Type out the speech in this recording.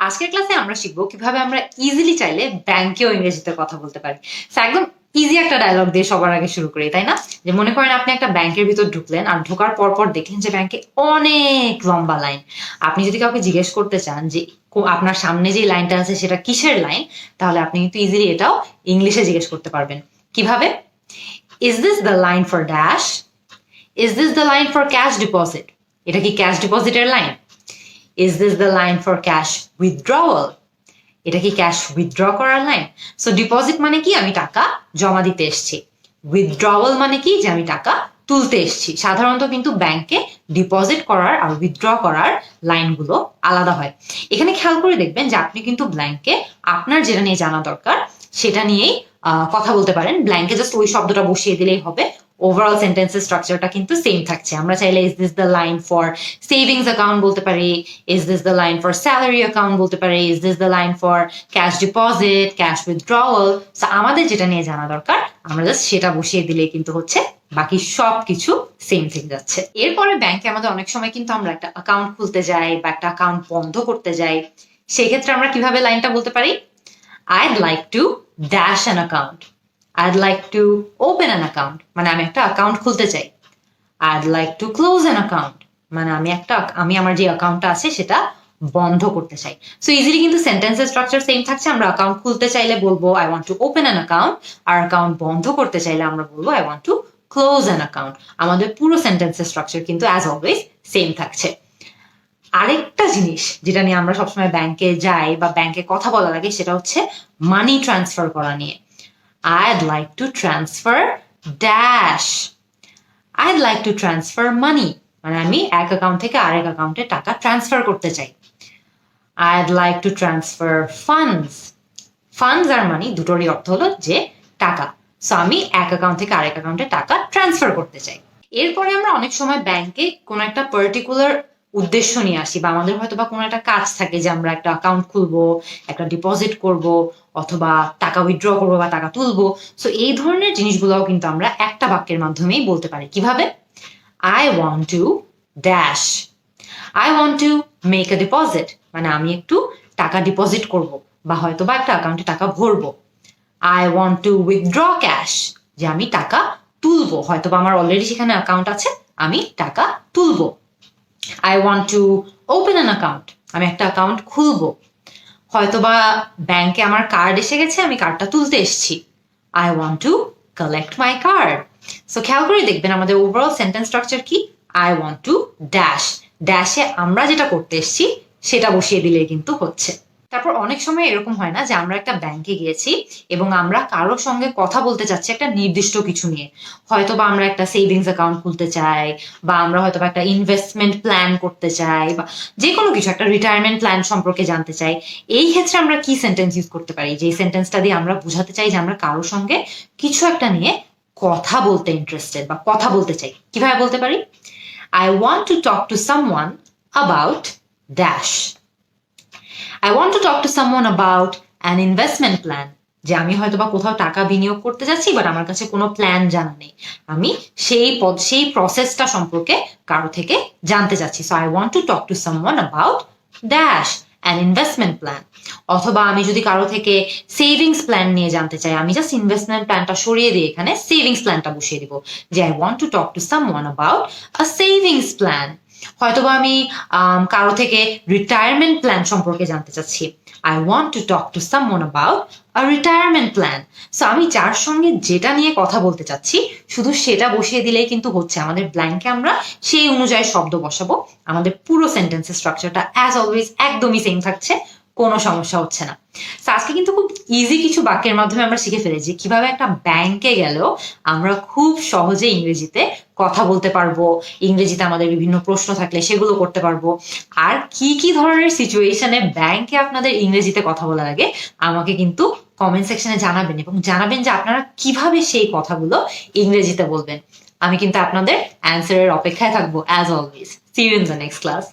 আজকের ক্লাসে আমরা শিখবো কিভাবে আমরা ইজিলি চাইলে ব্যাংকেও ইংরেজিতে কথা বলতে পারি। একদম ইজি একটা ডায়লগ দিয়ে সবার আগে শুরু করি, তাই না? যে মনে করেন আপনি একটা ব্যাংকের ভিতর ঢুকলেন আর ঢোকার পর পর দেখলেন যে ব্যাংকে অনেক লম্বা লাইন। আপনি যদি কাউকে জিজ্ঞেস করতে চান যে আপনার সামনে যে লাইনটা আছে সেটা কিসের লাইন, তাহলে আপনি কিন্তু ইজিলি এটাও ইংলিশে জিজ্ঞেস করতে পারবেন। কিভাবে? Is this the line for dash? Is this the line for cash deposit? এটা কি ক্যাশ ডিপোজিটের line? Is this the line for cash withdrawal? এটা কি ক্যাশ উইথড্র করার লাইন? সো ডিপোজিট মানে কি আমি টাকা জমা দিতে এসেছি, উইথড্রওয়াল মানে কি যে আমি টাকা তুলতে এসেছি। সাধারণত কিন্তু ব্যাংকে ডিপোজিট করার আর উইথড্র করার লাইনগুলো আলাদা হয়। এখানে খেয়াল করে দেখবেন যে আপনি কিন্তু ব্ল্যাঙ্কে আপনার যেটা নিয়ে জানা দরকার সেটা নিয়েই কথা বলতে পারেন। ব্ল্যাঙ্কে জাস্ট ওই শব্দটা বসিয়ে দিলেই হবে। ওভারঅল সেন্টেন্সের স্ট্রাকচারটা কিন্তু সেম থাকছে। আমরা চাইলে is this the line for savings account বলতে পারি, is this the line for salary account বলতে পারি, is this the line for cash deposit, cash withdrawal. So আমাদের যেটা নিয়ে জানা দরকার আমরা জাস্ট সেটা বসিয়ে দিলেই কিন্তু হচ্ছে, বাকি সব কিছু সেম থেকে যাচ্ছে। এরপরে ব্যাংকে আমাদের অনেক সময় কিন্তু আমরা একটা অ্যাকাউন্ট খুলতে যাই বা একটা অ্যাকাউন্ট বন্ধ করতে যাই। সেই ক্ষেত্রে আমরা কিভাবে লাইনটা বলতে পারি? I'd like to dash an account. I'd like to open an account. মানে আমি একটা অ্যাকাউন্ট খুলতে চাই। I'd like to close an account. মানে আমি আমার যে অ্যাকাউন্টটা আছে সেটা বন্ধ করতে চাই। সো ইজিলি কিন্তু সেন্টেন্সের স্ট্রাকচার সেম থাকছে। আমরা অ্যাকাউন্ট খুলতে চাইলে বলবো I want to open an account, আর অ্যাকাউন্ট বন্ধ করতে চাইলে আমরা বলবো I want to close an account. আমাদের পুরো সেন্টেন্সের স্ট্রাকচার কিন্তু অ্যাজ অলওয়েজ সেম থাকছে। আরেকটা জিনিস যেটা নিয়ে আমরা সবসময় ব্যাংকে যাই বা ব্যাংকে কথা বলা লাগে সেটা হচ্ছে মানি ট্রান্সফার করা নিয়ে। I'd like to transfer dash. I'd like to transfer money. মানে আমি এক অ্যাকাউন্ট থেকে আরেক অ্যাকাউন্টে টাকা ট্রান্সফার করতে চাই। I'd like to transfer funds. Funds আর মানি দুটোরই অর্থ হলো যে টাকা। সো আমি এক অ্যাকাউন্ট থেকে আরেক অ্যাকাউন্টে টাকা ট্রান্সফার করতে চাই। এরপরে আমরা অনেক সময় ব্যাংকে কোনো একটা পার্টিকুলার উদ্দেশ্য নিয়ে আসি, বা আমাদের হয়তো বা কোনো একটা কাজ থাকে যে আমরা একটা অ্যাকাউন্ট খুলবো, একটা ডিপোজিট করব, অথবা টাকা উইথড্র করবো বা টাকা তুলবো। সো এই ধরনের জিনিসগুলোও কিন্তু আমরা একটা বাক্যের মাধ্যমেই বলতে পারি। কিভাবে? I want to dash. I want to make a deposit. মানে আমি একটু টাকা ডিপোজিট করব বা হয়তো বা একটা অ্যাকাউন্টে টাকা ভরবো। I want to withdraw cash. যে আমি টাকা তুলবো, হয়তো বা আমার অলরেডি সেখানে অ্যাকাউন্ট আছে, আমি টাকা তুলবো। I want to open an account. আমি একটা অ্যাকাউন্ট খুলবো। হয়তোবা ব্যাংকে আমার কার্ড এসে গেছে, আমি কার্ডটা তুলতে এসেছি। I want to collect my card. So খেয়াল করে দেখবেন আমাদের ওভারঅল সেন্টেন্স স্ট্রাকচার কি? I want to dash. ড্যাশে আমরা যেটা করতে এসেছি সেটা বসিয়ে দিলেই কিন্তু হচ্ছে। তারপর অনেক সময় এরকম হয় না যে আমরা একটা ব্যাংকে গিয়েছি এবং আমরা কারোর সঙ্গে কথা বলতে চাচ্ছি একটা নির্দিষ্ট কিছু নিয়ে। হয়তো বা আমরা একটা সেভিংস অ্যাকাউন্ট খুলতে চাই, বা আমরা হয়তো বা একটা ইনভেস্টমেন্ট প্ল্যান করতে চাই, বা যে কোনো কিছু একটা রিটায়ারমেন্ট প্ল্যান সম্পর্কে জানতে চাই। এই ক্ষেত্রে আমরা কি সেন্টেন্স ইউজ করতে পারি? যে সেন্টেন্সটা দিয়ে আমরা বোঝাতে চাই যে আমরা কারোর সঙ্গে কিছু একটা নিয়ে কথা বলতে ইন্টারেস্টেড বা কথা বলতে চাই। কিভাবে বলতে পারি? I want to talk to someone about dash. I want to talk to someone about an investment plan. যে আমি হয়তো বা কোথাও টাকা বিনিয়োগ করতে যাচ্ছি, বাট আমার কাছে কোনো প্ল্যান জানা নেই। আমি সেই প্রসেসটা সম্পর্কে কারো থেকে জানতে চাচ্ছি। So I want to talk to someone about dash, an investment plan. অথবা আমি যদি কারো থেকে সেভিংস প্ল্যান নিয়ে জানতে চাই, আমি জাস্ট ইনভেস্টমেন্ট প্ল্যানটা সরিয়ে দিয়ে এখানে সেভিংস প্ল্যানটা বসিয়ে দিব যে I want to talk to someone about a savings plan. হয়তোবা আমি কারো থেকে রিটায়ারমেন্ট প্ল্যান সম্পর্কে জানতে চাচ্ছি। I want to talk to someone about a retirement plan. So আমি যার সঙ্গে যেটা নিয়ে কথা বলতে চাচ্ছি শুধু সেটা বসিয়ে দিলেই কিন্তু হচ্ছে। আমাদের ব্ল্যাঙ্কে আমরা সেই অনুযায়ী শব্দ বসাবো। আমাদের পুরো সেন্টেন্সের স্ট্রাকচারটা অ্যাজ অলওয়েজ একদমই সেম থাকছে, কোনো সমস্যা হচ্ছে না। আজকে কিন্তু খুব ইজি কিছু বাক্যের মাধ্যমে আমরা শিখে ফেলেছি কিভাবে একটা ব্যাংকে গেলেও আমরা খুব সহজে ইংরেজিতে কথা বলতে পারবো। ইংরেজিতে আমাদের বিভিন্ন প্রশ্ন থাকলে সেগুলো করতে পারবো। আর কি কি ধরনের সিচুয়েশনে ব্যাংকে আপনাদের ইংরেজিতে কথা বলা লাগে আমাকে কিন্তু কমেন্ট সেকশনে জানাবেন, এবং জানাবেন যে আপনারা কিভাবে সেই কথাগুলো ইংরেজিতে বলবেন। আমি কিন্তু আপনাদের অ্যান্সারের অপেক্ষায় থাকবো as always. See you in the next class.